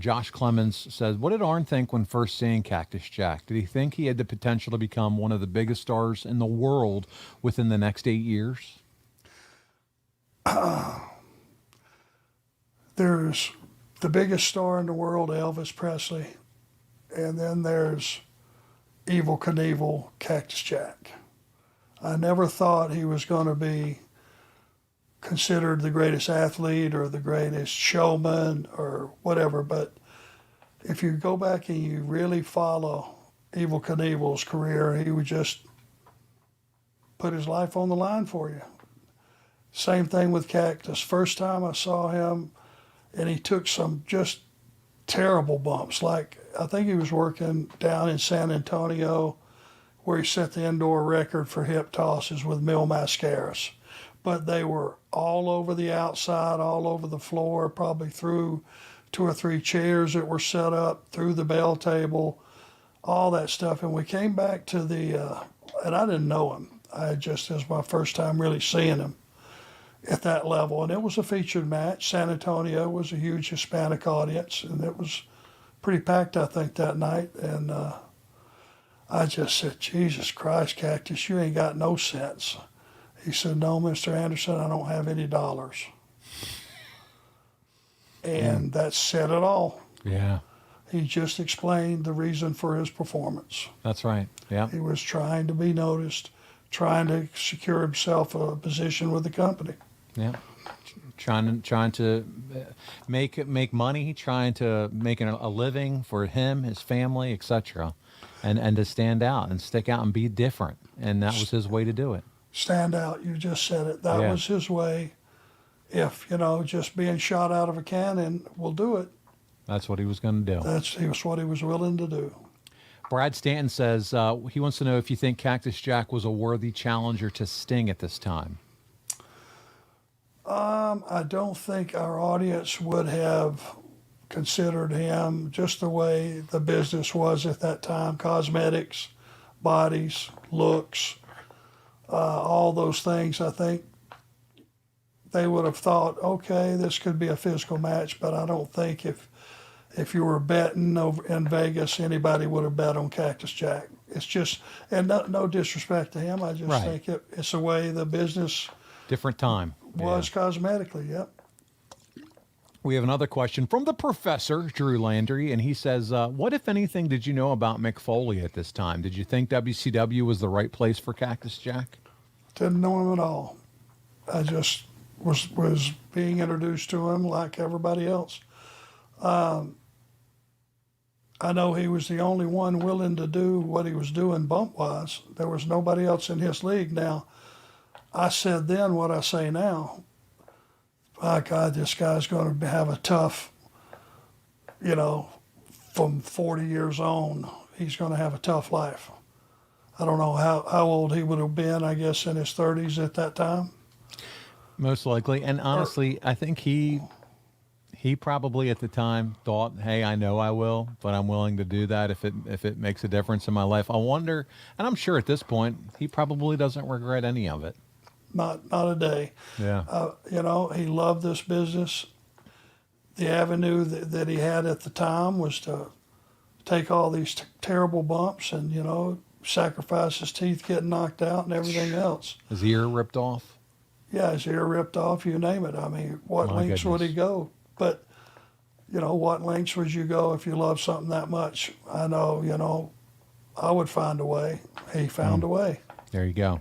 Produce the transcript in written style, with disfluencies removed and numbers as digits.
Josh Clemens says, what did Arn think when first seeing Cactus Jack? Did he think he had the potential to become one of the biggest stars in the world within the next 8 years? There's the biggest star in the world, Elvis Presley, and then there's Evel Knievel, Cactus Jack. I never thought he was going to be considered the greatest athlete or the greatest showman or whatever, but if you go back and you really follow Evel Knievel's career, he would just put his life on the line for you. Same thing with Cactus. First time I saw him, and he took some just terrible bumps. Like, I think he was working down in San Antonio where he set the indoor record for hip tosses with Mil Mascaras. But they were all over the outside, all over the floor, probably through 2 or 3 chairs that were set up, through the bell table, all that stuff. And we came back to and I didn't know him. It was my first time really seeing him at that level. And it was a featured match. San Antonio was a huge Hispanic audience, and it was pretty packed, I think, that night. And I just said, Jesus Christ, Cactus, you ain't got no sense. He said, no, Mr. Anderson, I don't have any dollars. And that said it all. Yeah. He just explained the reason for his performance. That's right. Yeah. He was trying to be noticed, trying to secure himself a position with the company. Yeah. Trying to make money, trying to make a living for him, his family, etc. And to stand out and stick out and be different. And that was his way to do it. Stand out, you just said it. That was his way. If, just being shot out of a cannon will do it. That's what he was going to do. That's what he was willing to do. Brad Stanton says he wants to know if you think Cactus Jack was a worthy challenger to Sting at this time. I don't think our audience would have considered him just the way the business was at that time. Cosmetics, bodies, looks, all those things. I think they would have thought, okay, this could be a physical match, but I don't think if you were betting over in Vegas, anybody would have bet on Cactus Jack. It's just, and no disrespect to him, I just think it's the way the business different time was cosmetically. Yep. We have another question from the professor, Drew Landry, and he says, what, if anything, did you know about Mick Foley at this time? Did you think WCW was the right place for Cactus Jack? Didn't know him at all. I just was being introduced to him like everybody else. I know he was the only one willing to do what he was doing bump-wise. There was nobody else in his league. Now, I said then what I say now. My God, this guy's going to have a tough, from 40 years on, he's going to have a tough life. I don't know how old he would have been, I guess, in his 30s at that time. Most likely. And honestly, I think he probably at the time thought, hey, I know I will, but I'm willing to do that if it makes a difference in my life. I wonder, and I'm sure at this point, he probably doesn't regret any of it. Not a day. Yeah. He loved this business. The avenue that he had at the time was to take all these terrible bumps and, sacrifice his teeth getting knocked out and everything else. His ear ripped off? Yeah, his ear ripped off, you name it. I mean, what lengths would he go? But, what lengths would you go if you love something that much? I know, I would find a way. He found a way. There you go.